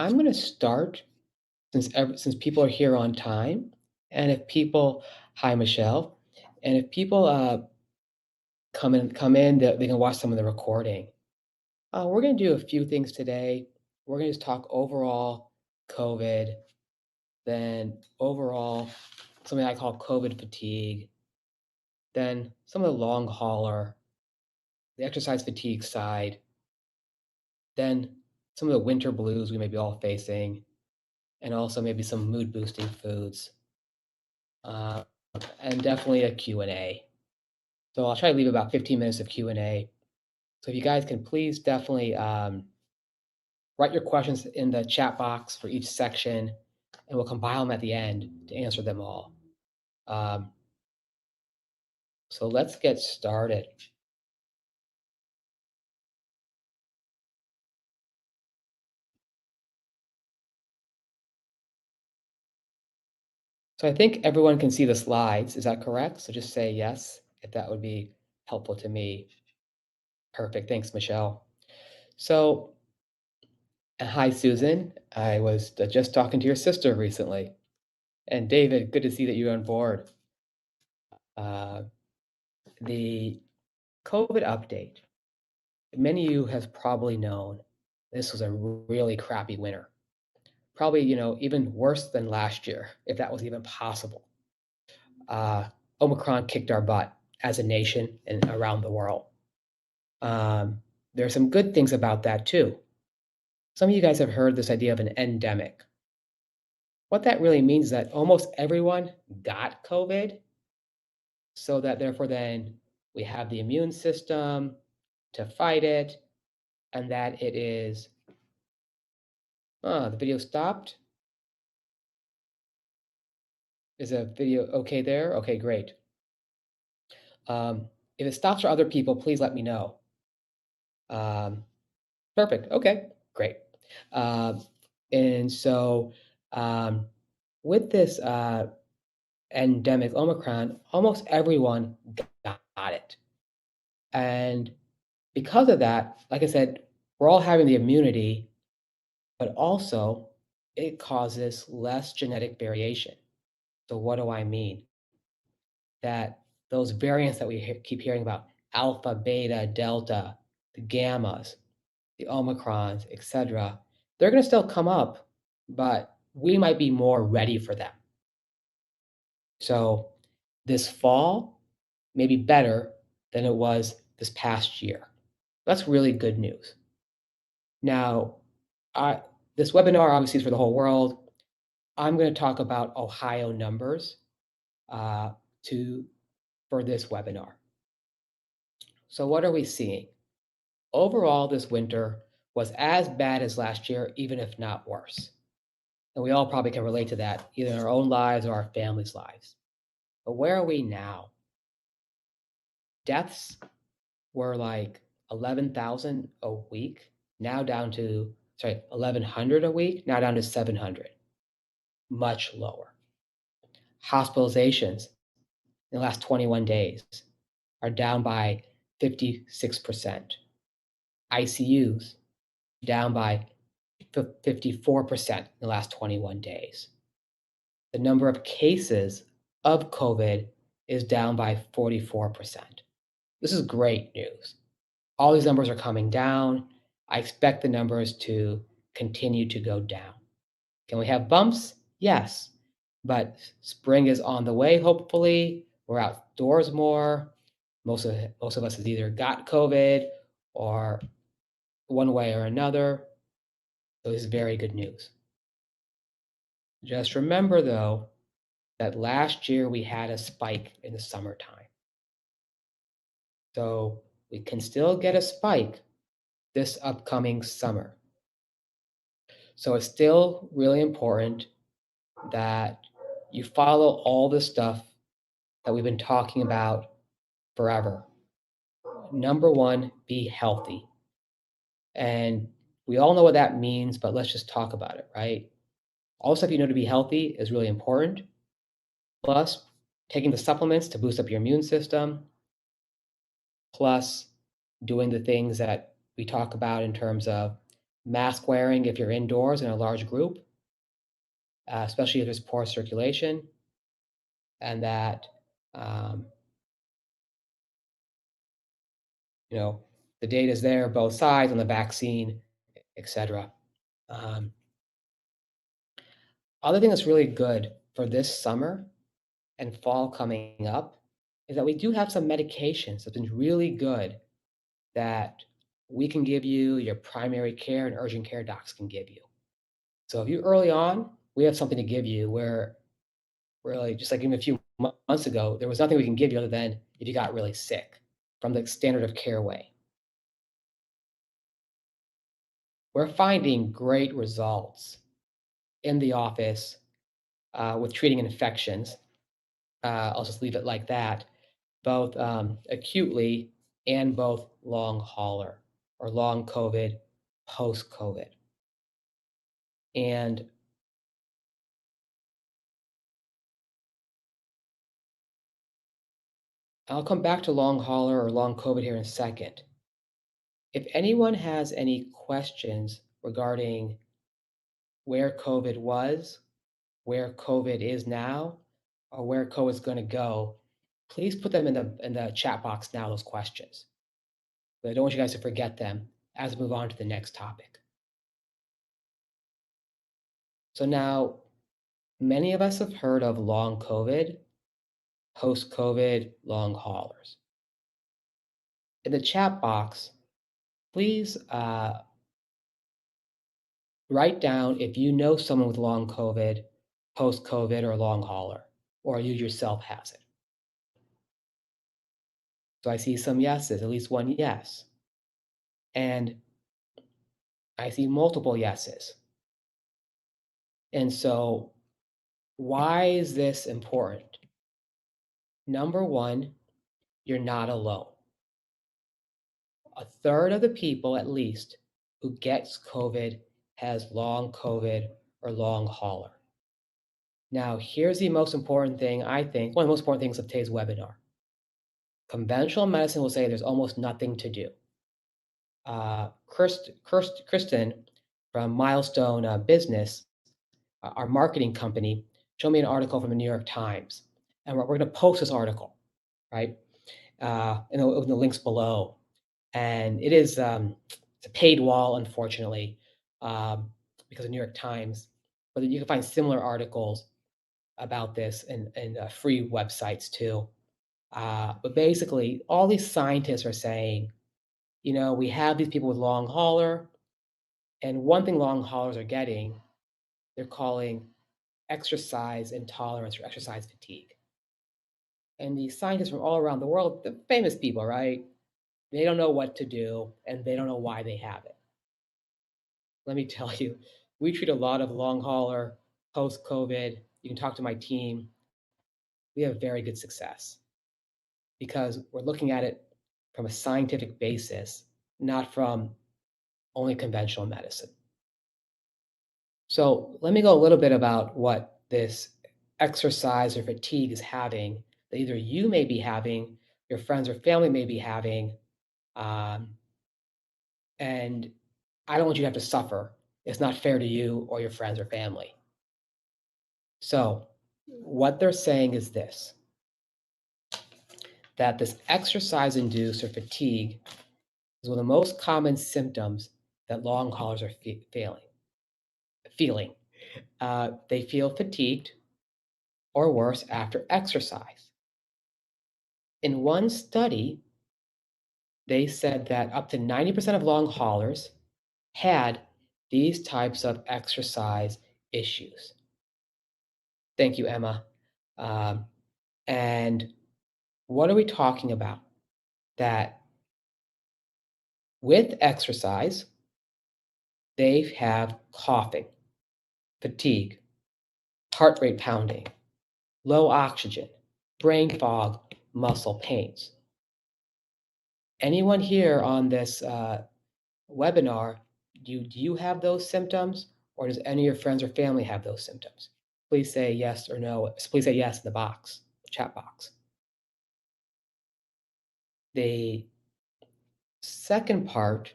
I'm going to start since people are here on time, and if people, hi Michelle, and if people come in, they can watch some of the recording. We're going to do a few things today. We're going to just talk overall COVID, then overall something I call COVID fatigue, then some of the long hauler, the exercise fatigue side, then some of the winter blues we may be all facing, and also maybe some mood boosting foods, uh, and definitely a Q&A. So I'll try to leave about 15 minutes of Q&A. So if you guys can please definitely write your questions in the chat box for each section, and we'll compile them at the end to answer them all. Um, so let's get started. So I think everyone can see the slides. Is that correct? So just say yes, if that would be helpful to me. Perfect. Thanks, Michelle. So, hi, Susan. I was just talking to your sister recently. And David, good to see that you're on board. Uh, the COVID update. Many of you have probably known this was a really crappy winter. Probably, even worse than last year, if that was even possible. Omicron kicked our butt as a nation and around the world. There are some good things about that too. Some of you guys have heard this idea of an endemic. What that really means is that almost everyone got COVID, so that therefore then we have the immune system to fight it, and that it is, the video stopped. Is a video okay there? Okay, great. If it stops for other people, please let me know. Perfect. Okay, great. And so with this endemic Omicron, almost everyone got it. And because of that, like I said, we're all having the immunity, but also it causes less genetic variation. So what do I mean? That those variants that we keep hearing about, alpha, beta, delta, the gammas, the omicrons, etc., they're going to still come up, but we might be more ready for them. So this fall may be better than it was this past year. That's really good news. Now, this webinar obviously is for the whole world. I'm going to talk about Ohio numbers for this webinar. So what are we seeing? Overall, this winter was as bad as last year, even if not worse. And we all probably can relate to that, either in our own lives or our families' lives. But where are we now? Deaths were like 11,000 a week, now down to, 1,100 a week, now down to 700. Much lower. Hospitalizations in the last 21 days are down by 56%. ICUs down by 54% in the last 21 days. The number of cases of COVID is down by 44%. This is great news. All these numbers are coming down. I expect the numbers to continue to go down. Can we have bumps? Yes. But spring is on the way, hopefully. We're outdoors more. Most of us has either got COVID or one way or another. So this is very good news. Just remember, though, that last year we had a spike in the summertime. So we can still get a spike this upcoming summer. So it's still really important that you follow all the stuff that we've been talking about forever. Number one, be healthy. And we all know what that means, but let's just talk about it, right? All the stuff you know to be healthy is really important. Plus, taking the supplements to boost up your immune system, plus doing the things that we talk about in terms of mask wearing if you're indoors in a large group, especially if there's poor circulation, and that um, you know the data is there, both sides on the vaccine, etc. Um, Other thing that's really good for this summer and fall coming up is that we do have some medications that's been really good that we can give you, your primary care and urgent care docs can give you. So if you early on, we have something to give you where really just like even a few months ago, there was nothing we can give you other than if you got really sick from the standard of care way. We're finding great results in the office with treating infections. I'll just leave it like that, both acutely and both long hauler or long COVID, post COVID. And I'll come back to long hauler or long COVID here in a second. If anyone has any questions regarding where COVID was, where COVID is now, or where COVID is going to go, please put them in the chat box now, those questions. But I don't want you guys to forget them as we move on to the next topic. So now, many of us have heard of long COVID, post COVID, long haulers. In the chat box, please write down if you know someone with long COVID, post COVID, or long hauler, or you yourself has it. So I see some yeses, at least one yes. And I see multiple yeses. And so, why is this important? Number one, you're not alone. A third of the people, at least, who gets COVID has long COVID or long hauler. Now, here's the most important thing, I think, one of the most important things of today's webinar. Conventional medicine will say there's almost nothing to do. Kristen from Milestone Business, our marketing company, showed me an article from the New York Times. And we're going to post this article, right? In the links below. And it is it's a paid wall, unfortunately, because of New York Times. But you can find similar articles about this in free websites too. But basically, all these scientists are saying, we have these people with long hauler, and one thing long haulers are getting, they're calling exercise intolerance or exercise fatigue. And these scientists from all around the world, the famous people, right? They don't know what to do, and they don't know why they have it. Let me tell you, we treat a lot of long hauler post COVID. You can talk to my team. We have very good success because we're looking at it from a scientific basis, not from only conventional medicine. So let me go a little bit about what this exercise or fatigue is having that either you may be having, your friends or family may be having, and I don't want you to have to suffer. It's not fair to you or your friends or family. So what they're saying is this, that this exercise-induced or fatigue is one of the most common symptoms that long haulers are feeling. They feel fatigued or worse after exercise. In one study, they said that up to 90% of long haulers had these types of exercise issues. Thank you, Emma. And what are we talking about? That with exercise, they have coughing, fatigue, heart rate pounding, low oxygen, brain fog, muscle pains. Anyone here on this webinar, do you have those symptoms, or does any of your friends or family have those symptoms? Please say yes or no. Please say yes in the chat box. The second part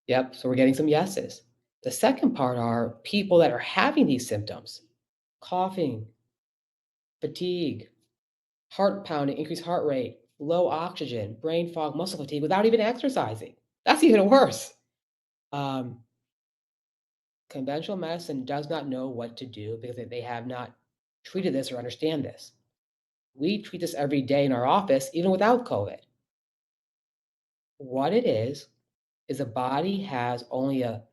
Yep, so we're getting some yeses. The second part are people that are having these symptoms: coughing, fatigue, heart pounding, increased heart rate, low oxygen, brain fog, muscle fatigue without even exercising. That's even worse. Um, Conventional medicine does not know what to do because they have not treated this or understand this. We treat this every day in our office, even without COVID. What it is the body has only a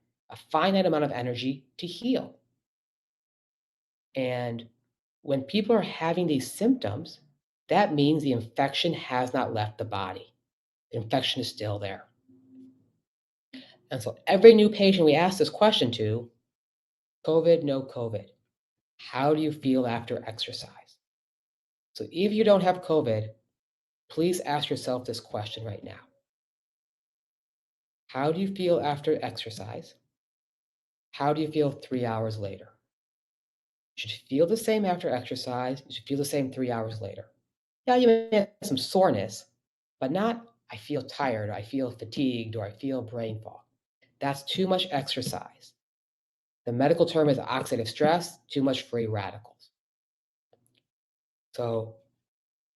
finite amount of energy to heal. And when people are having these symptoms, that means the infection has not left the body. The infection is still there. And so every new patient we ask this question to: COVID, no COVID, how do you feel after exercise? So if you don't have COVID, please ask yourself this question right now: how do you feel after exercise? How do you feel 3 hours later? You should feel the same after exercise. You should feel the same 3 hours later. Yeah, you may have some soreness, but not I feel tired, or I feel fatigued, or I feel brain fog. That's too much exercise. The medical term is oxidative stress, too much free radicals. So,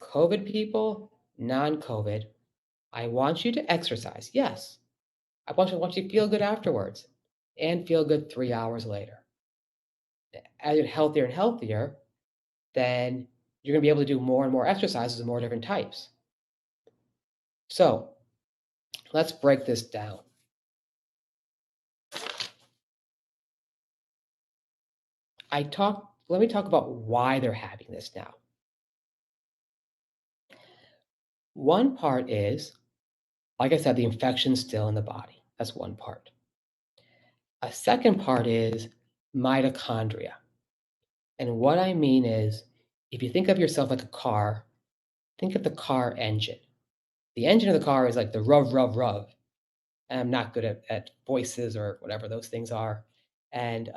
COVID people, non COVID, I want you to exercise. Yes, I want you to feel good afterwards and feel good 3 hours later. As you're healthier and healthier, then you're going to be able to do more and more exercises of more different types. So, let's break this down. Let me talk about why they're having this now. One part is, like I said, the infection's still in the body. That's one part. A second part is mitochondria. And what I mean is, if you think of yourself like a car, think of the car engine. The engine of the car is like the rev, rev, rev. And I'm not good at voices or whatever those things are. And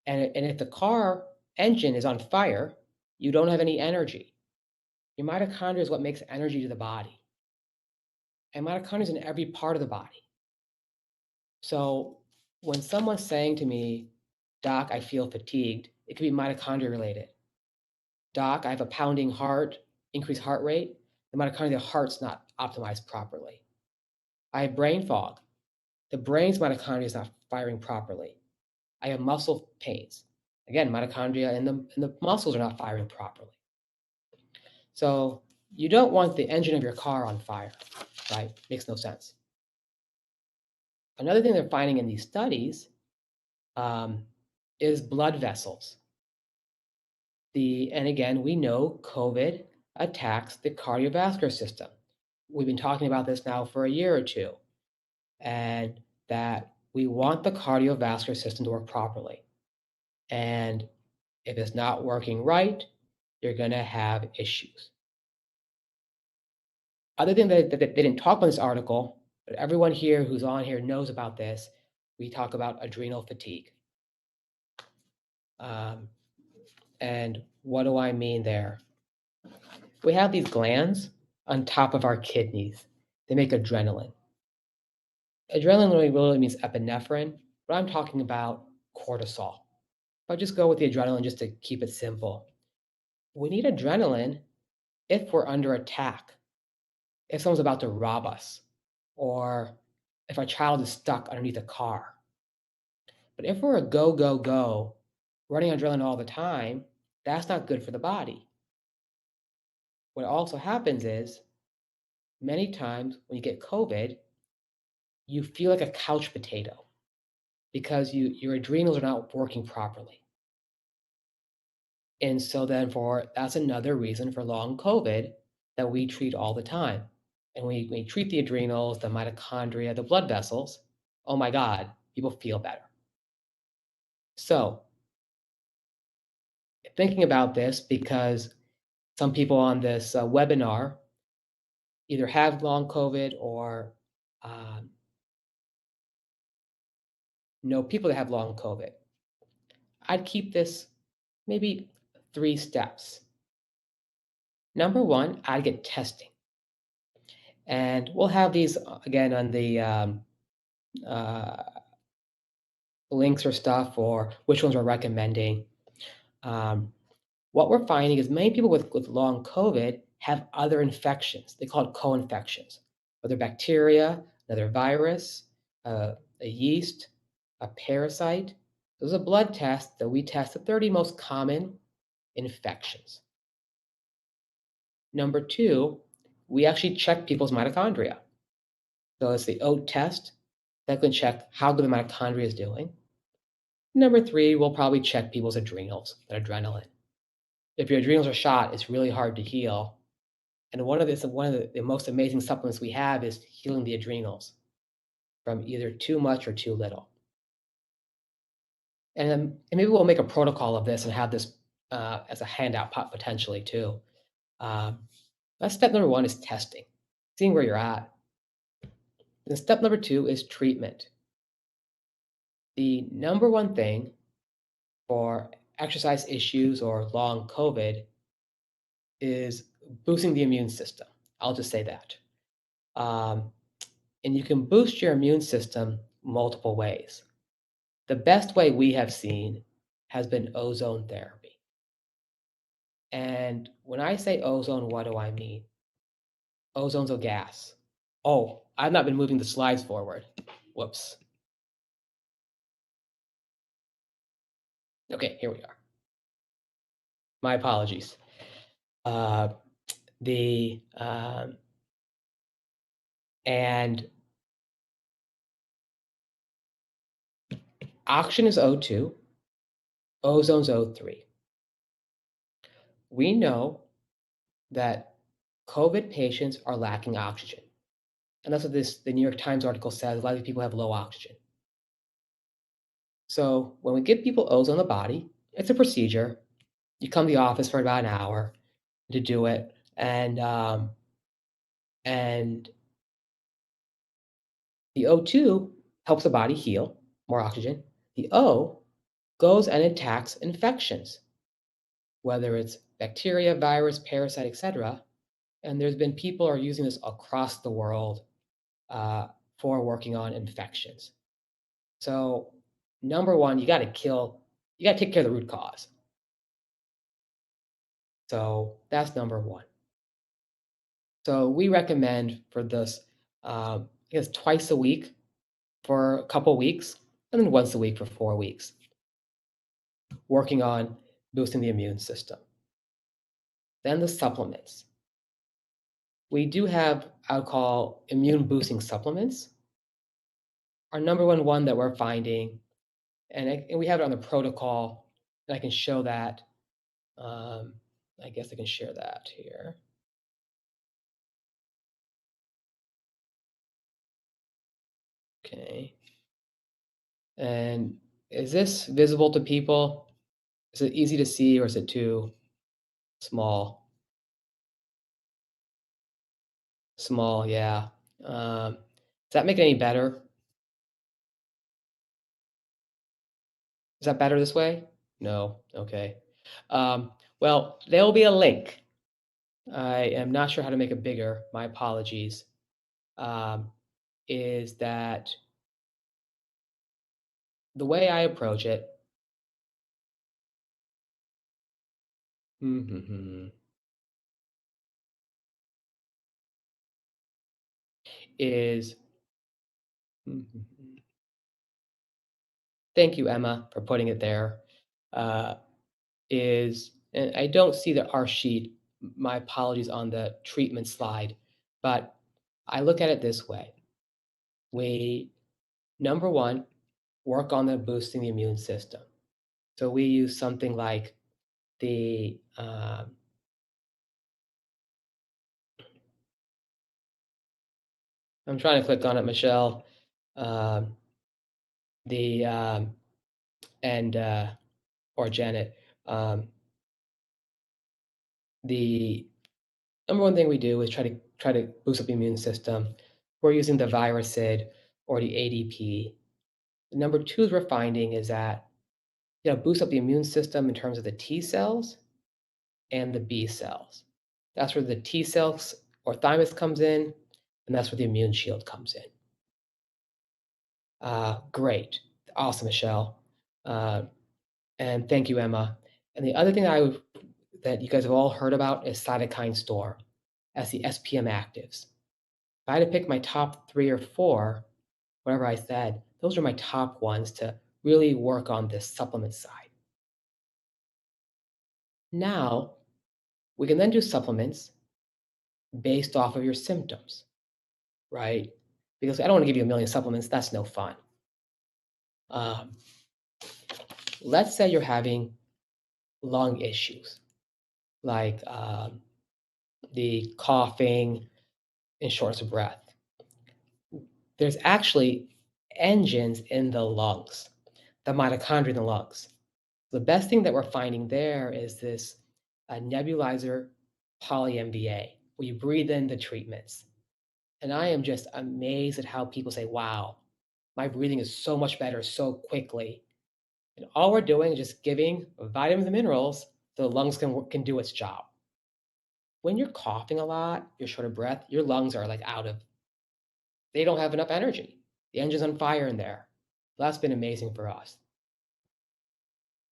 and if the car engine is on fire, you don't have any energy. Your mitochondria is what makes energy to the body. And mitochondria is in every part of the body. So when someone's saying to me, "Doc, I feel fatigued," it could be mitochondria related. "Doc, I have a pounding heart, increased heart rate." The mitochondria, the heart's not optimized properly. "I have brain fog." The brain's mitochondria is not firing properly. "I have muscle pains." Again, mitochondria in the muscles are not firing properly. So you don't want the engine of your car on fire, right? Makes no sense. Another thing they're finding in these studies um, is blood vessels. And again, we know COVID attacks the cardiovascular system. We've been talking about this now for a year or two, and that we want the cardiovascular system to work properly. And if it's not working right, you're going to have issues. Other thing that they didn't talk about in this article, but everyone here who's on here knows about this, we talk about adrenal fatigue. Um, and what do I mean there? We have these glands on top of our kidneys. They make adrenaline. Adrenaline really means epinephrine, but I'm talking about cortisol. I'll just go with the adrenaline just to keep it simple. We need adrenaline if we're under attack, if someone's about to rob us, or if a child is stuck underneath a car. But if we're a go, go, go, running adrenaline all the time, that's not good for the body. What also happens is, many times when you get COVID, you feel like a couch potato because your adrenals are not working properly. And so then that's another reason for long COVID that we treat all the time. And we treat the adrenals, the mitochondria, the blood vessels. Oh my God, people feel better. So thinking about this, because some people on this webinar either have long COVID or um, know people that have long COVID, I'd keep this maybe 3 steps. Number 1, I'd get testing. And we'll have these again on the uh, links or stuff or which ones we're recommending. Um, what we're finding is many people with long COVID have other infections. They call it co-infections, whether bacteria, another virus, a yeast, a parasite. There's a blood test that we test the 30 most common infections. Number two, we actually check people's mitochondria. So it's the OAT test that can check how good the mitochondria is doing. Number three, we'll probably check people's adrenals, their adrenaline. If your adrenals are shot, it's really hard to heal. And one of the most amazing supplements we have is healing the adrenals from either too much or too little. And maybe we'll make a protocol of this and have this as a handout potentially too. Um, that's step number one is testing, seeing where you're at. Then step number two is treatment. The number one thing for exercise issues or long COVID is boosting the immune system. I'll just say that. Um, and you can boost your immune system multiple ways. The best way we have seen has been ozone therapy. And when I say ozone, what do I mean? Ozone's a gas. Oh, I've not been moving the slides forward. Whoops. Okay, here we are. My apologies. Uh, the and oxygen is O2, ozone's O3. We know that COVID patients are lacking oxygen. And that's what the New York Times article says. A lot of people have low oxygen. So when we give people ozone in the body, it's a procedure. You come to the office for about an hour to do it, and the O2 helps the body heal, more oxygen. The O goes and attacks infections, whether it's bacteria, virus, parasite, etc. And there's been people are using this across the world uh, for working on infections. So number one, you got to take care of the root cause. So that's number one. So we recommend for this, I guess twice a week for a couple weeks, and then once a week for 4 weeks, working on boosting the immune system. Then the supplements. We do have, I would call immune boosting supplements. Our number one that we're finding, and we have it on the protocol, and I can show that. Um, I guess I can share that here. Okay. And is this visible to people? Is it easy to see or is it too small? Small, yeah. Does that make it any better? Is that better this way? No. Okay. Well, there will be a link. I am not sure how to make it bigger. My apologies. Um, is that the way I approach it? Is thank you, Emma, for putting it there. Uh, is and I don't see the R sheet. My apologies on the treatment slide, but I look at it this way. We, number one, work on the boosting the immune system. So we use something like the I'm trying to click on it, Michelle. Um, the and or Janet. Um, the number one thing we do is try to boost up the immune system. We're using the Virusid or the ADP. Number two is we're finding is that boost up the immune system in terms of the T cells and the B cells. That's where the T cells or thymus comes in, and that's where the immune shield comes in. Great. Awesome, Michelle. Uh, and thank you, Emma. And the other thing that you guys have all heard about is cytokine storm as the SPM actives. If I had to pick my top 3 or 4, whatever I said, those are my top ones to really work on this supplement side. Now, we can then do supplements based off of your symptoms, right? Because I don't want to give you a million supplements, that's no fun. Um, let's say you're having lung issues, like the coughing and shortness of breath. There's actually engines in the lungs, the mitochondria in the lungs. The best thing that we're finding there is this nebulizer poly-MVA, where you breathe in the treatments. And I am just amazed at how people say, wow, my breathing is so much better so quickly. And all we're doing is just giving vitamins and minerals so the lungs can do its job. When you're coughing a lot, you're short of breath, your lungs are like they don't have enough energy. The engine's on fire in there. That's been amazing for us.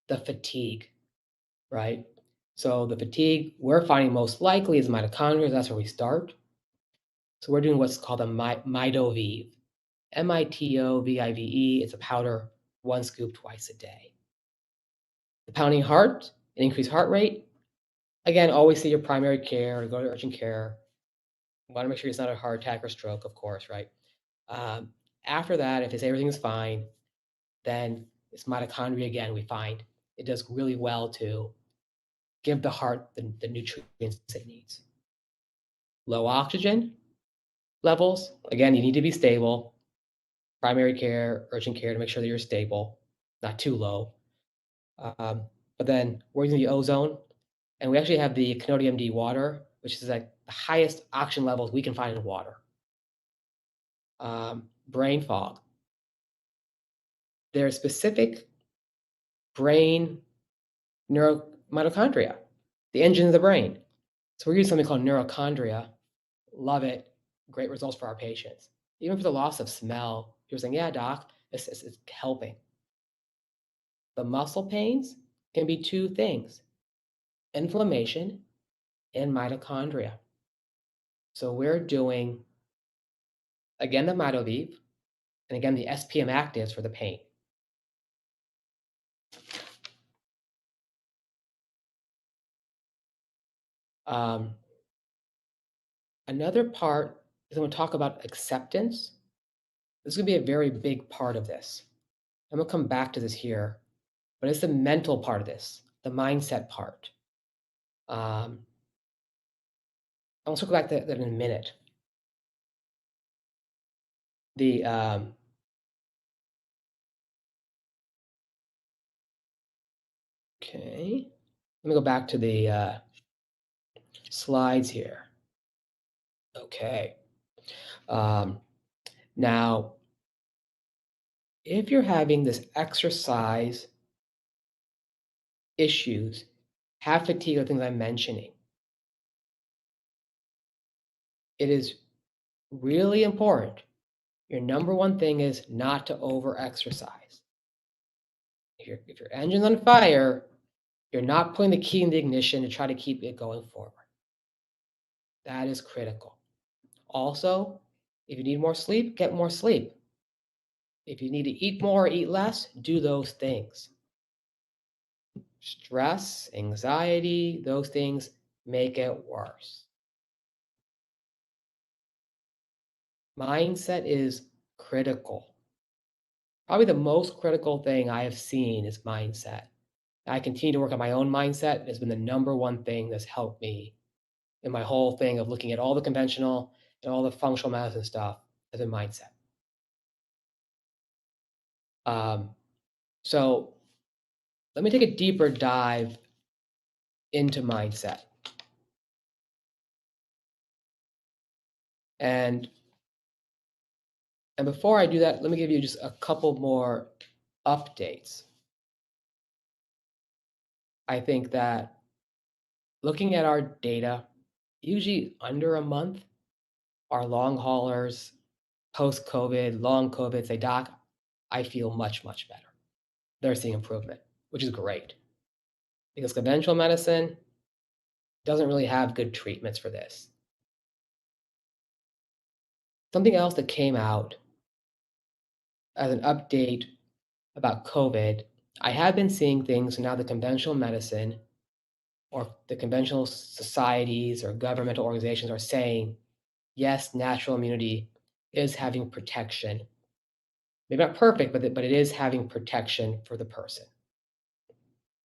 The fatigue, right? So the fatigue we're finding most likely is mitochondria. That's where we start. So we're doing what's called a Mitovive, Mitovive. It's a powder, 1 scoop twice a day. The pounding heart, an increased heart rate. Again, always see your primary care or go to urgent care. You want to make sure it's not a heart attack or stroke, of course, right? After that, if they say everything is fine, then it's mitochondria again. We find it does really well to give the heart the nutrients it needs. Low oxygen levels, again, you need to be stable. Primary care, urgent care to make sure that you're stable, not too low. But then we're using the ozone, and we actually have the KanodiaMD water, which is like the highest oxygen levels we can find in water. Brain fog. There are specific brain mitochondria, the engine of the brain. So we're using something called neurochondria. Love it. Great results for our patients. Even for the loss of smell, people saying, yeah, doc, it's helping. The muscle pains can be 2 things, inflammation and mitochondria. So we're doing, again, the Mitovive, and again, the SPM actives for the pain. Another part is I'm going to talk about acceptance. This is going to be a very big part of this. I'm going to come back to this here, but it's the mental part of this, the mindset part. I'll circle back to that in a minute. Okay, let me go back to the slides here. Okay. Now, if you're having this exercise issues, have fatigue or things I'm mentioning, it is really important. Your number one thing is not to over-exercise. If your engine's on fire, you're not putting the key in the ignition to try to keep it going forward. That is critical. Also, if you need more sleep, get more sleep. If you need to eat more or eat less, do those things. Stress, anxiety, those things make it worse. Mindset is critical. Probably the most critical thing I have seen is mindset. I continue to work on my own mindset. It has been the number one thing that's helped me in my whole thing of looking at all the conventional and all the functional medicine stuff as a mindset. So let me take a deeper dive into mindset. And before I do that, let me give you just a couple more updates. I think that looking at our data, usually under a month, our long haulers, post-COVID, long COVID, say, doc, I feel much, much better. They're seeing improvement, which is great because conventional medicine doesn't really have good treatments for this. Something else that came out as an update about COVID, I have been seeing things now the conventional medicine or the conventional societies or governmental organizations are saying, yes, natural immunity is having protection. Maybe not perfect, but it is having protection for the person.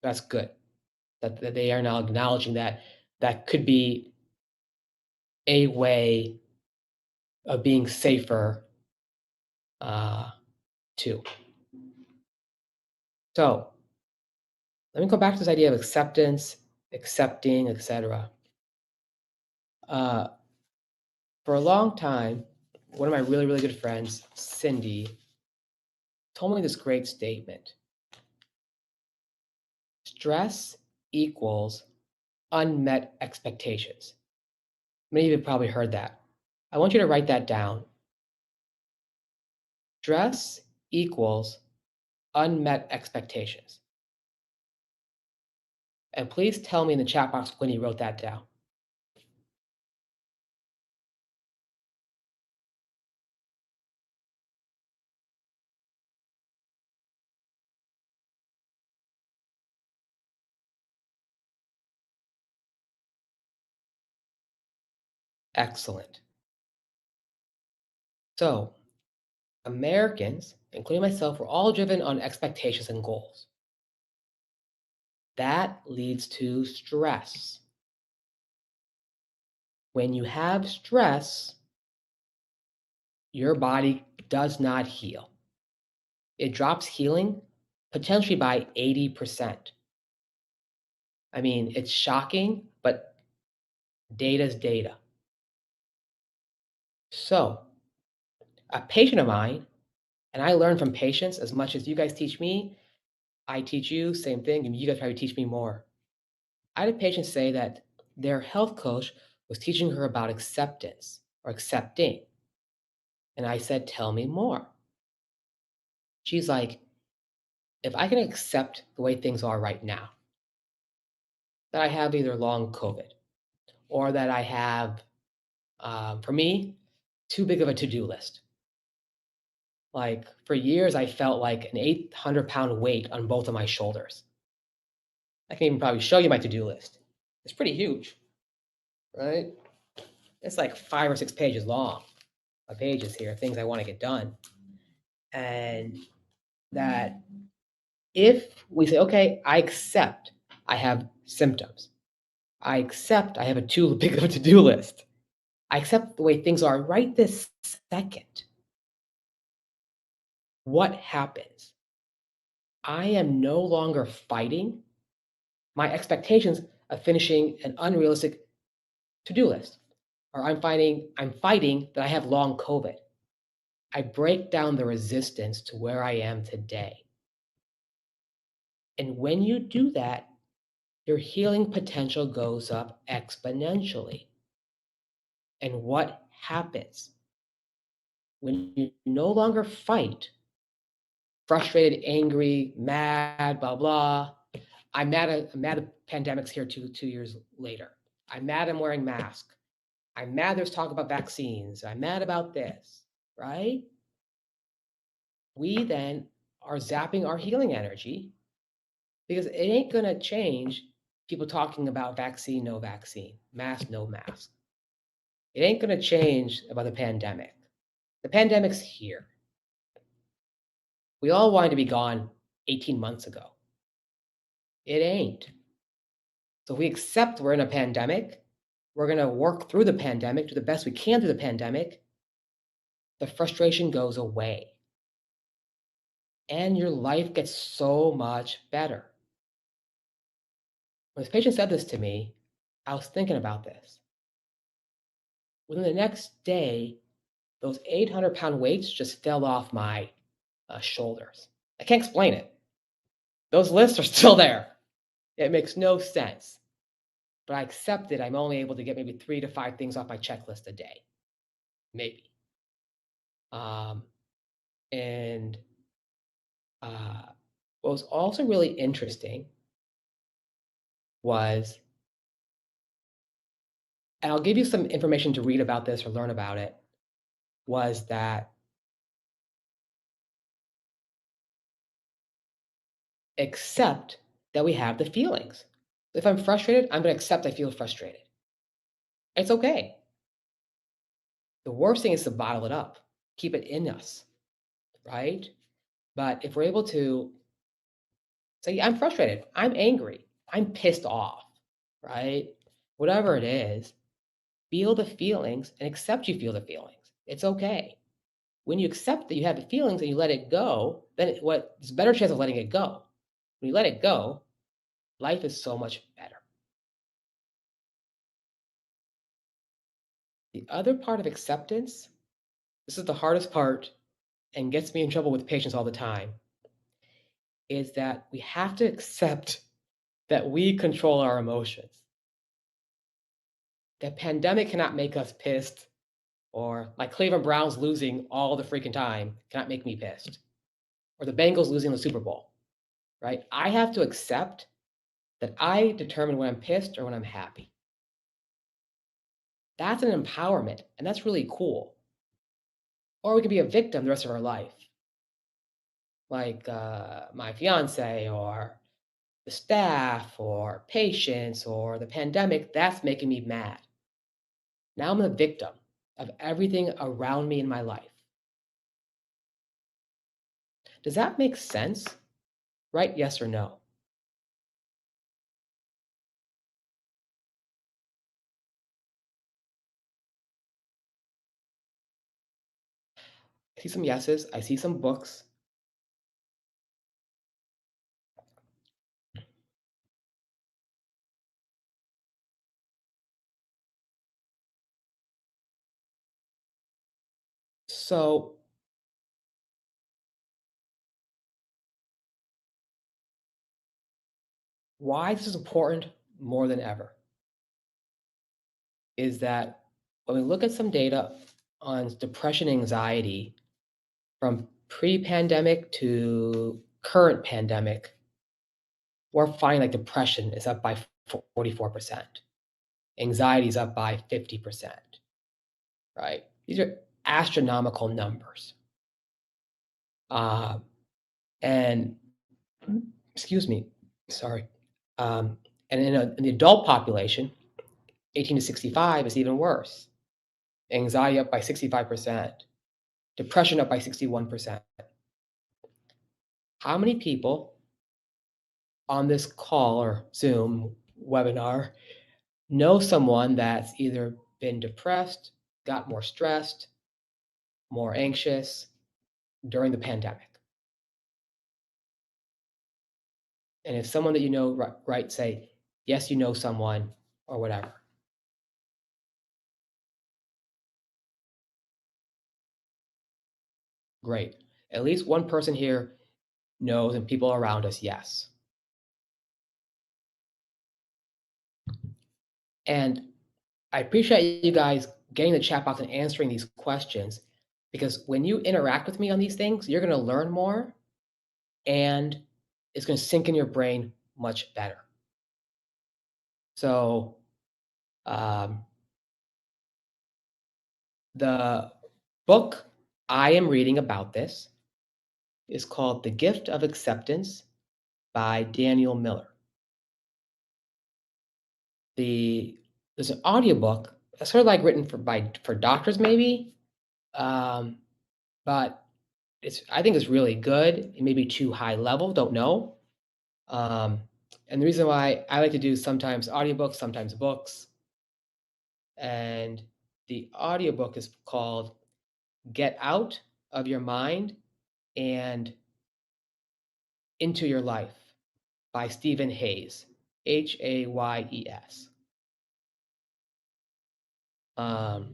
That's good. That they are now acknowledging that that could be a way of being safer uh, too. So let me go back to this idea of acceptance, accepting, etc. Uh, for a long time, one of my really, really good friends, Cindy, told me this great statement. Stress equals unmet expectations. Many of you have probably heard that. I want you to write that down. Stress equals unmet expectations. And please tell me in the chat box when you wrote that down. Excellent. So, Americans, including myself, we're all driven on expectations and goals. That leads to stress. When you have stress, your body does not heal. It drops healing potentially by 80%. I mean, it's shocking, but data is data. So, a patient of mine, and I learn from patients as much as you guys teach me, I teach you, same thing, and you guys probably teach me more. I had a patient say that their health coach was teaching her about acceptance or accepting. And I said, tell me more. She's like, if I can accept the way things are right now, that I have either long COVID or that I have, for me, too big of a to do list. Like for years, I felt like an 800-pound weight on both of my shoulders. I can even probably show you my to do list. It's pretty huge, right? It's like 5 or 6 pages long. My pages here, things I want to get done. And that if we say, okay, I accept I have symptoms, I accept I have a too big of a to do list, I accept the way things are right this second, what happens? I am no longer fighting my expectations of finishing an unrealistic to do list, or I'm fighting that I have long COVID. I break down the resistance to where I am today. And when you do that, your healing potential goes up exponentially. And what happens when you no longer fight, frustrated, angry, mad, blah, blah? I'm mad at the pandemic's here 2 years later. I'm mad I'm wearing masks. I'm mad there's talk about vaccines. I'm mad about this, right? We then are zapping our healing energy because it ain't going to change people talking about vaccine, no vaccine, mask, no mask. It ain't going to change about the pandemic. The pandemic's here. We all wanted to be gone 18 months ago. It ain't. So if we accept we're in a pandemic, we're going to work through the pandemic, do the best we can through the pandemic, the frustration goes away. And your life gets so much better. When this patient said this to me, I was thinking about this. Within the next day, those 800-pound weights just fell off my shoulders. I can't explain it. Those lists are still there. It makes no sense. But I accept it. I'm only able to get maybe 3 to 5 things off my checklist a day. Maybe. And What was also really interesting was, and I'll give you some information to read about this or learn about it, was that accept that we have the feelings. If I'm frustrated, I'm going to accept I feel frustrated. It's okay. The worst thing is to bottle it up, keep it in us, right? But if we're able to say, yeah, I'm frustrated, I'm angry, I'm pissed off, right? Whatever it is, feel the feelings and accept you feel the feelings. It's okay. When you accept that you have the feelings and you let it go, then there's a better chance of letting it go. When you let it go, life is so much better. The other part of acceptance, this is the hardest part and gets me in trouble with patients all the time, is that we have to accept that we control our emotions. The pandemic cannot make us pissed, or like Cleveland Browns losing all the freaking time cannot make me pissed, or the Bengals losing the Super Bowl, right? I have to accept that I determine when I'm pissed or when I'm happy. That's an empowerment, and that's really cool. Or we can be a victim the rest of our life, like my fiance, or the staff, or patients, or the pandemic. That's making me mad. Now I'm a victim of everything around me in my life. Does that make sense? Right? Yes or no? I see some yeses. I see some books. So why this is important more than ever is that when we look at some data on depression and anxiety from pre-pandemic to current pandemic, we're finding like depression is up by 44%, anxiety is up by 50%, right? These are astronomical numbers. Um, and excuse me, sorry. Um, and in the adult population, 18 to 65 is even worse. Anxiety up by 65%, depression up by 61%. How many people on this call or Zoom webinar know someone that's either been depressed, got more stressed, more anxious during the pandemic? And if someone that you know, right, say, yes, you know someone or whatever. Great. At least one person here knows, and people around us, yes. And I appreciate you guys getting the chat box and answering these questions, because when you interact with me on these things, you're going to learn more and it's going to sink in your brain much better. So, um, the book I am reading about this is called The Gift of Acceptance by Daniel Miller. There's an audiobook, sort of like written for doctors maybe, um, but I think it's really good. It may be too high level, don't know. Um, and the reason why I like to do sometimes audiobooks, sometimes books, and the audiobook is called Get Out of Your Mind and Into Your Life by Stephen Hayes, Hayes. Um,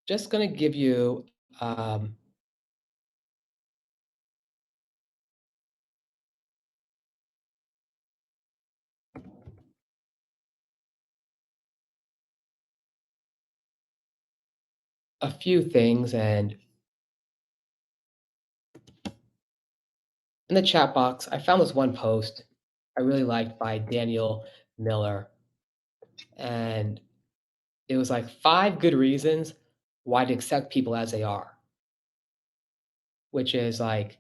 just going to give you um, a few things, and In the chat box, I found this one post I really liked by Daniel Miller, and it was like 5 good reasons why to accept people as they are, which is like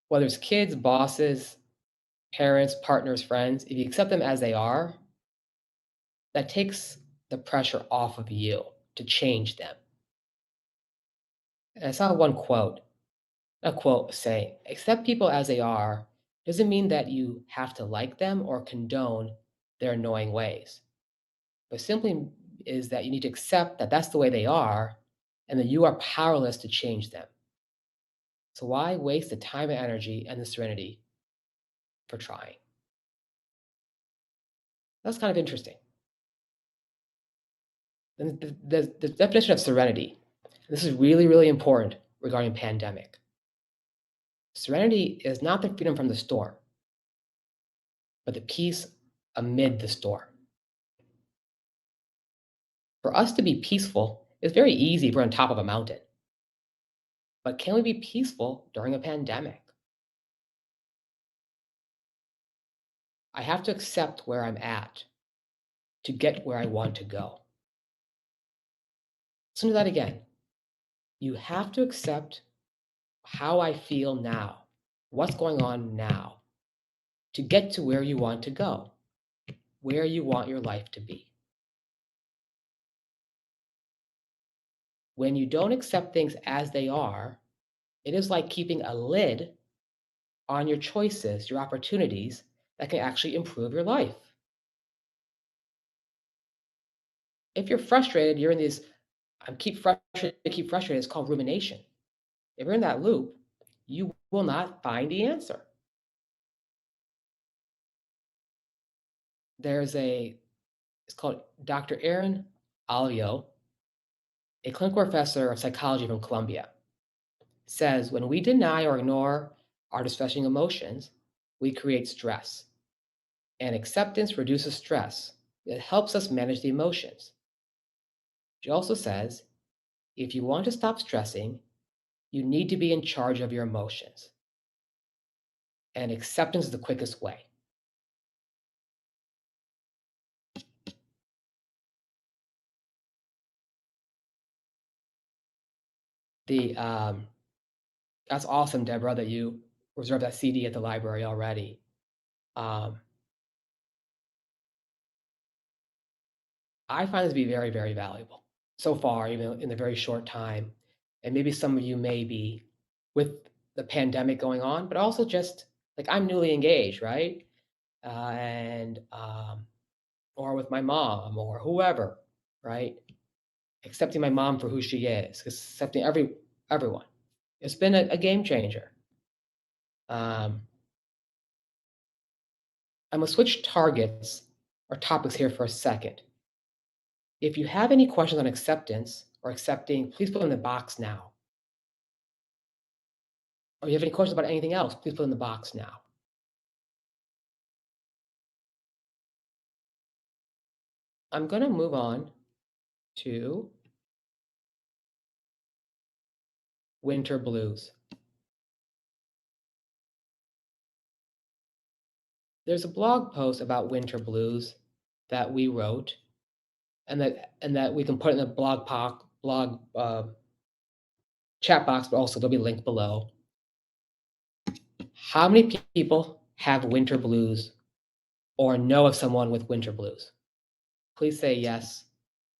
whether it's kids, bosses, parents, partners, friends, if you accept them as they are, that takes the pressure off of you to change them. And I saw one quote, a quote saying, accept people as they are doesn't mean that you have to like them or condone their annoying ways, but simply is that you need to accept that that's the way they are and that you are powerless to change them. So why waste the time and energy and the serenity for trying? That's kind of interesting. And the definition of serenity, this is really, really important regarding pandemic. Serenity is not the freedom from the storm, but the peace amid the storm. For us to be peaceful is very easy if we're on top of a mountain. But can we be peaceful during a pandemic? I have to accept where I'm at to get where I want to go. Listen to that again. You have to accept how I feel now, what's going on now, to get to where you want to go, where you want your life to be. When you don't accept things as they are, it is like keeping a lid on your choices, your opportunities that can actually improve your life. If you're frustrated, you're in this keep frustrated, keep frustrated. It's called rumination. If you're in that loop, you will not find the answer. It's called Dr. Aaron Alio, a clinical professor of psychology from Columbia, says when we deny or ignore our distressing emotions, we create stress. And acceptance reduces stress. It helps us manage the emotions. She also says if you want to stop stressing, you need to be in charge of your emotions. And acceptance is the quickest way. The That's awesome, Deborah, that you reserved that CD at the library already. Um, I find this to be very, very valuable so far, even in a very short time. And maybe some of you may be with the pandemic going on, but also just like I'm newly engaged, right? And or with my mom or whoever, right? Accepting my mom for who she is, accepting everyone. It's been a game changer. Um, I'm gonna switch targets or topics here for a second. If you have any questions on acceptance or accepting, please put them in the box now. Or you have any questions about anything else, please put in the box now. I'm gonna move on to winter blues. There's a blog post about winter blues that we wrote, and that we can put in the blog chat box, but also there'll be a link below. How many people have winter blues or know of someone with winter blues? Please say yes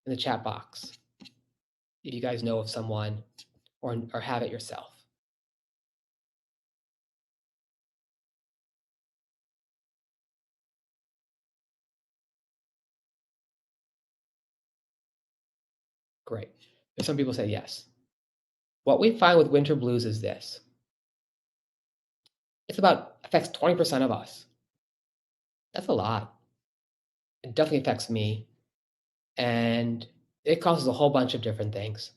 in the chat box if you guys know of someone or have it yourself. Great. There's some people say yes. What we find with winter blues is this. Affects 20% of us. That's a lot. It definitely affects me. And it causes a whole bunch of different things.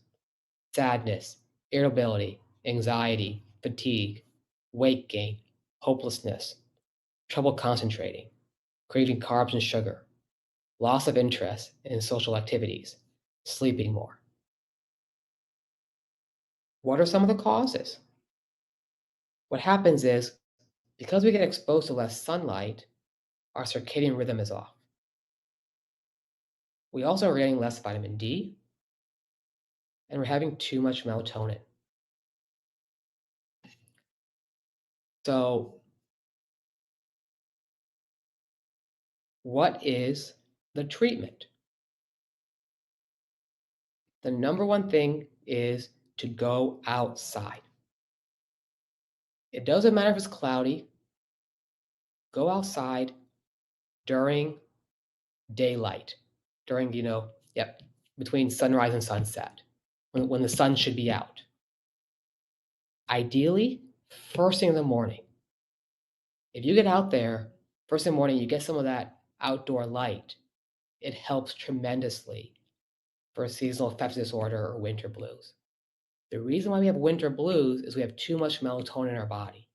Sadness, irritability, anxiety, fatigue, weight gain, hopelessness, trouble concentrating, craving carbs and sugar, loss of interest in social activities, sleeping more. What are some of the causes? What happens is Because we get exposed to less sunlight, our circadian rhythm is off. We also are getting less vitamin D, and we're having too much melatonin. So, what is the treatment? The number one thing is to go outside. It doesn't matter if it's cloudy, go outside during daylight, during, between sunrise and sunset, when the sun should be out. Ideally, first thing in the morning. If you get out there, first thing in the morning, you get some of that outdoor light, it helps tremendously for seasonal affective disorder or winter blues. The reason why we have winter blues is we have too much melatonin in our body.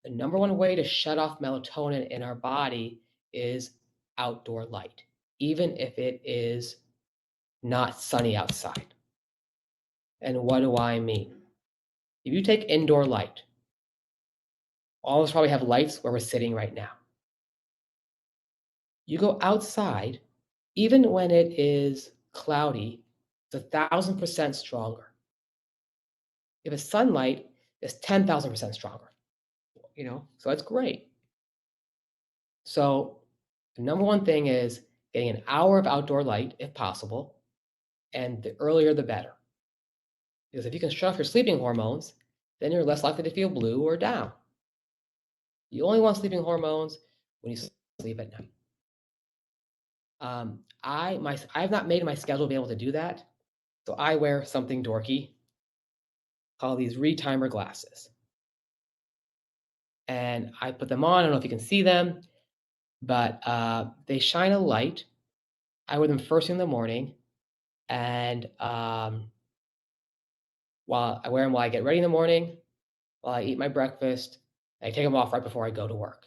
The number one way to shut off melatonin in our body is outdoor light, even if it is not sunny outside. And what do I mean? If you take indoor light, all of us probably have lights where we're sitting right now. You go outside, even when it is cloudy, it's 1,000% stronger. If it's sunlight, it's 10,000% stronger. So that's great. So the number one thing is getting an hour of outdoor light if possible, and the earlier the better. Because if you can shut off your sleeping hormones, then you're less likely to feel blue or down. You only want sleeping hormones when you sleep at night. I have not made my schedule to be able to do that, so I wear something dorky called these retimer glasses. And I put them on. I don't know if you can see them, but they shine a light. I wear them first thing in the morning, and while I wear them while I get ready in the morning, while I eat my breakfast, I take them off right before I go to work.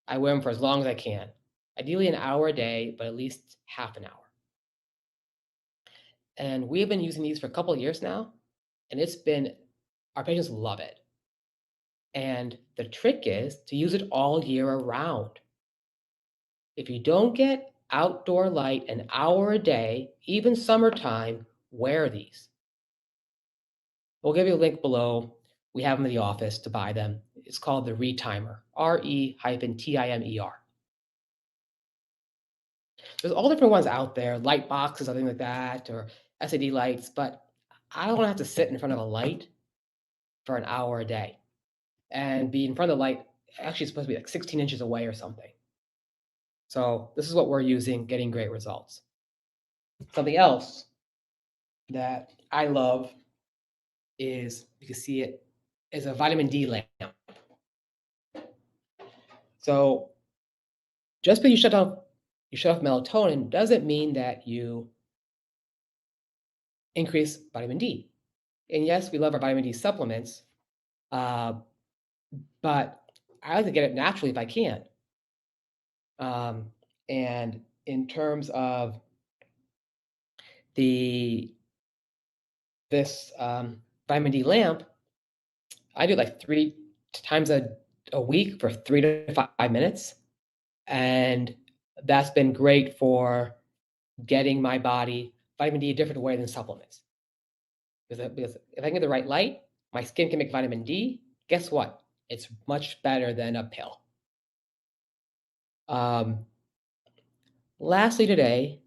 I wear them for as long as I can, ideally an hour a day, but at least half an hour. And we have been using these for a couple of years now, and our patients love it. And the trick is to use it all year around. If you don't get outdoor light an hour a day, even summertime, wear these. We'll give you a link below. We have them in the office to buy them. It's called the Retimer, RE-TIMER. There's all different ones out there, light boxes, something like that, or SAD lights, but I don't want to have to sit in front of a light for an hour a day and be in front of the light. Actually, it's supposed to be like 16 inches away or something. So this is what we're using, getting great results. Something else that I love is, you can see it, is a vitamin D lamp. So just because you shut off melatonin doesn't mean that you increase vitamin D. And yes, we love our vitamin D supplements, but I like to get it naturally if I can. And in terms of this vitamin D lamp, I do like 3 times a week for 3 to 5 minutes, and that's been great for getting my body vitamin D a different way than supplements. Because if I can get the right light, my skin can make vitamin D. Guess what? It's much better than a pill. Lastly today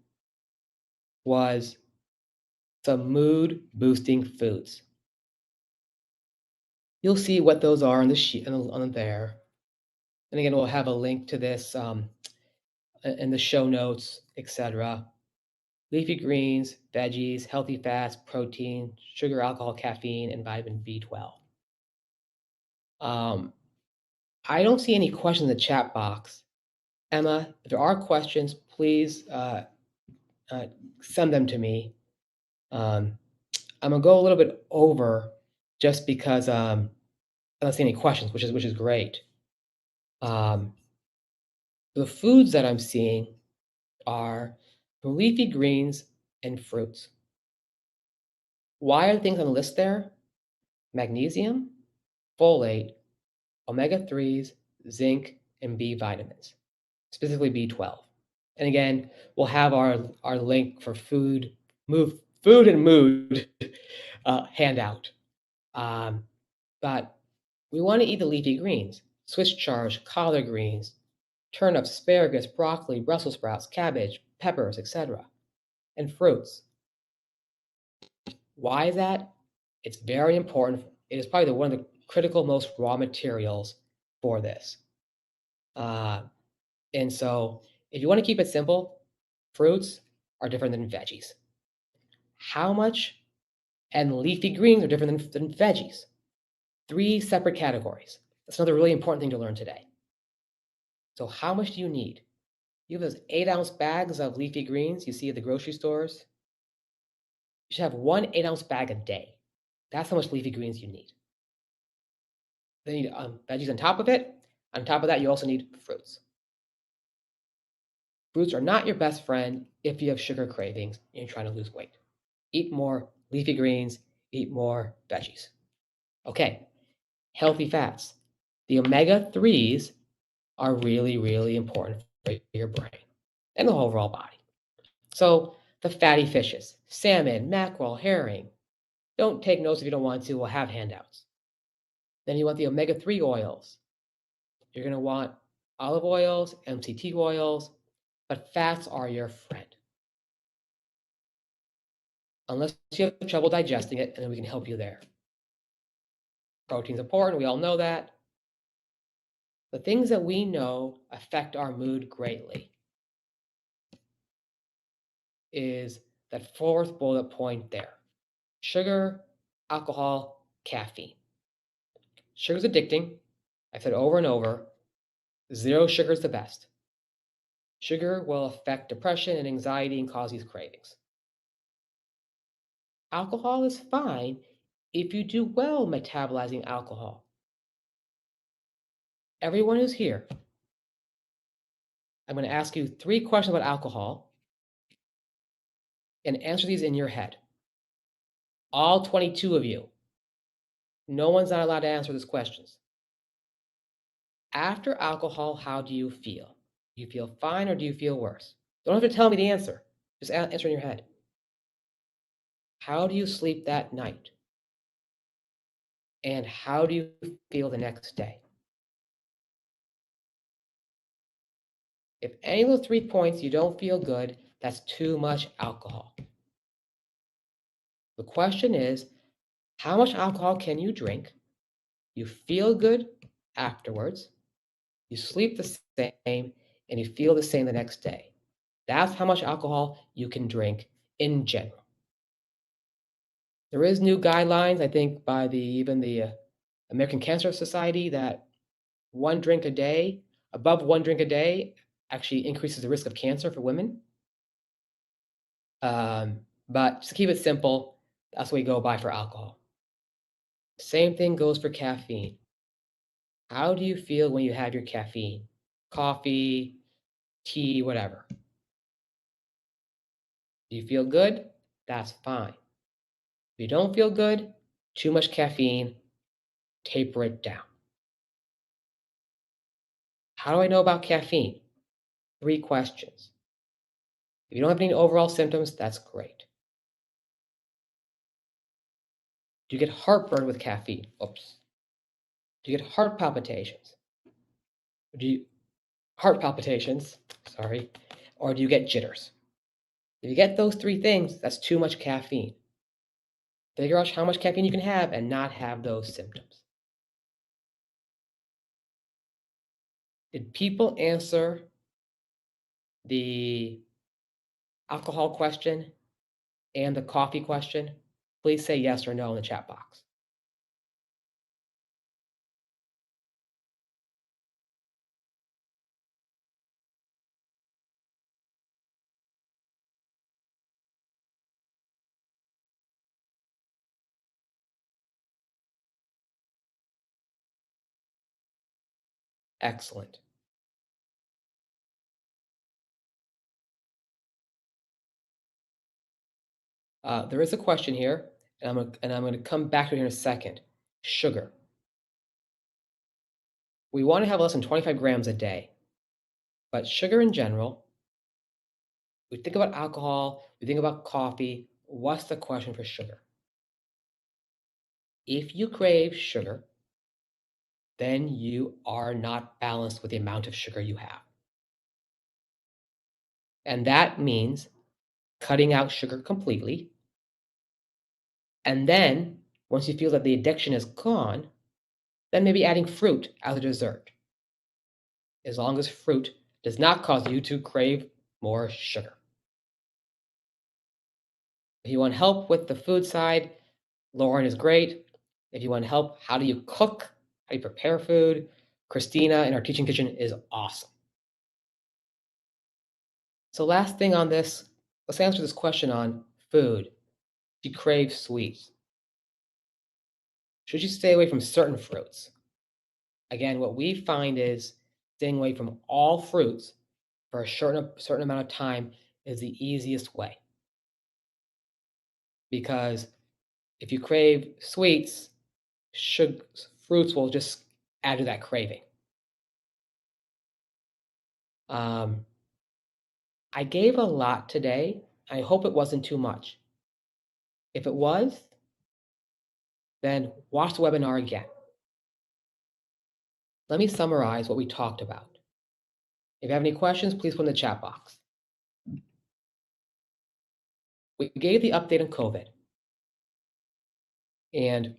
was some mood-boosting foods. You'll see what those are on the sheet on there. And again, we'll have a link to this in the show notes, etc. Leafy greens, veggies, healthy fats, protein, sugar, alcohol, caffeine, and vitamin B12. I don't see any questions in the chat box. Emma, if there are questions, please send them to me. I'm gonna go a little bit over just because I don't see any questions, which is great. The foods that I'm seeing are leafy greens and fruits. Why are the things on the list there? Magnesium, folate, omega-3s, zinc, and B vitamins, specifically B12. And again, we'll have our link for food and mood handout. But we want to eat the leafy greens, Swiss chard, collard greens, turnips, asparagus, broccoli, Brussels sprouts, cabbage, peppers, etc., and fruits. Why is that? It's very important. It is probably one of the critical most raw materials for this. And so if you want to keep it simple, fruits are different than veggies. How much? And leafy greens are different than veggies. 3 separate categories. That's another really important thing to learn today. So how much do you need? You have those 8-ounce bags of leafy greens you see at the grocery stores. You should have 1 8-ounce bag a day. That's how much leafy greens you need. Then you need veggies on top of it. On top of that, you also need fruits. Fruits are not your best friend if you have sugar cravings and you're trying to lose weight. Eat more leafy greens, eat more veggies. Okay, healthy fats. The omega-3s are really, really important for your brain and the whole overall body. So the fatty fishes, salmon, mackerel, herring. Don't take notes if you don't want to. We'll have handouts. Then you want the omega-3 oils. You're going to want olive oils, MCT oils, but fats are your friend. Unless you have trouble digesting it, and then we can help you there. Protein's important, we all know that. The things that we know affect our mood greatly is that 4th bullet point there. Sugar, alcohol, caffeine. Sugar's addicting. I've said over and over, 0 sugar is the best. Sugar will affect depression and anxiety and cause these cravings. Alcohol is fine if you do well metabolizing alcohol. Everyone who's here, I'm going to ask you 3 questions about alcohol and answer these in your head. All 22 of you. No one's not allowed to answer these questions. After alcohol, how do you feel? Do you feel fine or do you feel worse? Don't have to tell me the answer. Just answer in your head. How do you sleep that night? And how do you feel the next day? If any of those 3 points you don't feel good, that's too much alcohol. The question is, how much alcohol can you drink? You feel good afterwards, you sleep the same, and you feel the same the next day. That's how much alcohol you can drink in general. There is new guidelines, I think, by even the American Cancer Society that 1 drink a day, above 1 drink a day, actually increases the risk of cancer for women. But just to keep it simple, that's what we go by for alcohol. Same thing goes for caffeine. How do you feel when you have your caffeine? Coffee, tea, whatever. Do you feel good? That's fine. If you don't feel good, too much caffeine, taper it down. How do I know about caffeine? 3 questions. If you don't have any overall symptoms, that's great. Do you get heartburn with caffeine? Oops. Do you get heart palpitations? Heart palpitations, sorry, or do you get jitters? If you get those 3 things, that's too much caffeine. Figure out how much caffeine you can have and not have those symptoms. Did people answer the alcohol question and the coffee question? Please say yes or no in the chat box. Excellent. There is a question here, and I'm going to come back to it here in a second. Sugar. We want to have less than 25 grams a day. But sugar in general, we think about alcohol, we think about coffee. What's the question for sugar? If you crave sugar, then you are not balanced with the amount of sugar you have. And that means cutting out sugar completely. And then, once you feel that the addiction is gone, then maybe adding fruit as a dessert, as long as fruit does not cause you to crave more sugar. If you want help with the food side, Lauren is great. If you want help, how do you cook? How do you prepare food? Christina in our teaching kitchen is awesome. So last thing on this, let's answer this question on food. Do you crave sweets? Should you stay away from certain fruits? Again, what we find is staying away from all fruits for a certain amount of time is the easiest way. Because if you crave sweets, fruits will just add to that craving. I gave a lot today. I hope it wasn't too much. If it was, then watch the webinar again. Let me summarize what we talked about. If you have any questions, please put in the chat box. We gave the update on COVID. And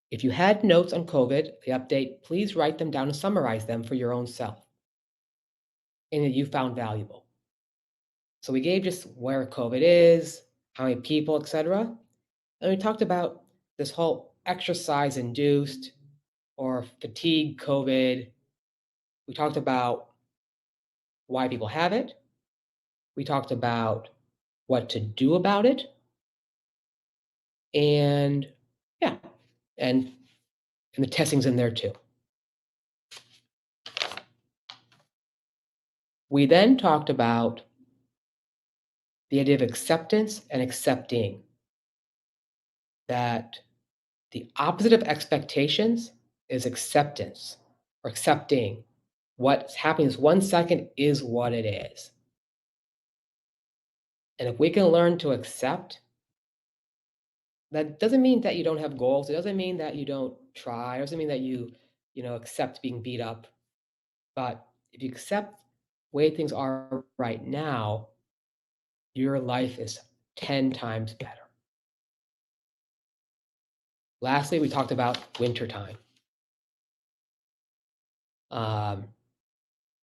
if you had notes on COVID, the update, please write them down and summarize them for your own self and that you found valuable. So we gave just where COVID is, how many people, etc. And we talked about this whole exercise-induced or fatigue COVID. We talked about why people have it. We talked about what to do about it. And yeah, and the testing's in there too. We then talked about the idea of acceptance and accepting. That the opposite of expectations is acceptance or accepting. What's happening is 1 second is what it is. And if we can learn to accept, that doesn't mean that you don't have goals. It doesn't mean that you don't try. It doesn't mean that you accept being beat up. But if you accept the way things are right now, your life is 10 times better. Lastly, we talked about wintertime. I'll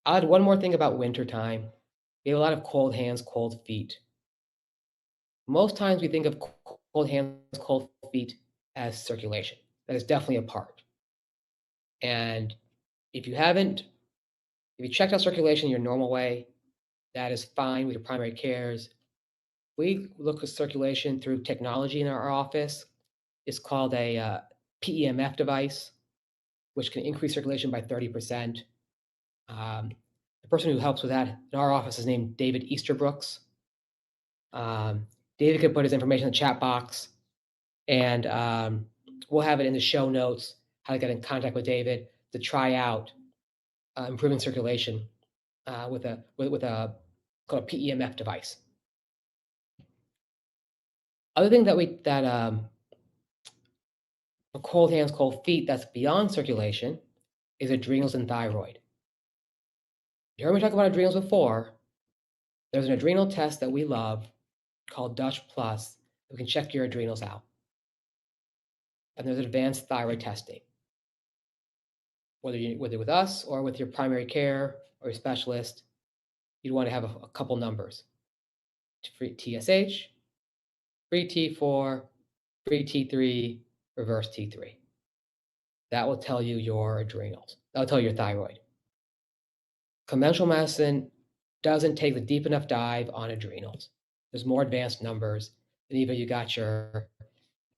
add one more thing about wintertime. We have a lot of cold hands, cold feet. Most times we think of cold hands, cold feet as circulation. That is definitely a part. And if you checked out circulation your normal way, that is fine with your primary cares. We look at circulation through technology in our office. It's called a PEMF device, which can increase circulation by 30%. The person who helps with that in our office is named David Easterbrooks. David can put his information in the chat box, and we'll have it in the show notes how to get in contact with David to try out improving circulation with a called a PEMF device. Other thing that cold hands, cold feet that's beyond circulation is adrenals and thyroid. You heard me talk about adrenals before. There's an adrenal test that we love called Dutch Plus. We can check your adrenals out. And there's advanced thyroid testing. Whether with us or with your primary care or your specialist, you'd want to have a couple numbers. Free TSH, free T4, free T3, reverse T3. That will tell you your adrenals. That will tell you your thyroid. Conventional medicine doesn't take the deep enough dive on adrenals. There's more advanced numbers. And even you got your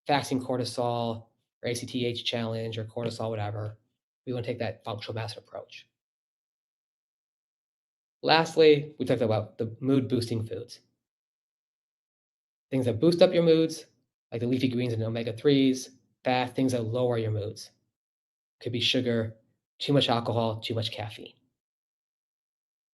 fasting cortisol or ACTH challenge or cortisol, whatever. We want to take that functional medicine approach. Lastly, we talked about the mood boosting foods. Things that boost up your moods, like the leafy greens and omega-3s, fat, things that lower your moods. Could be sugar, too much alcohol, too much caffeine.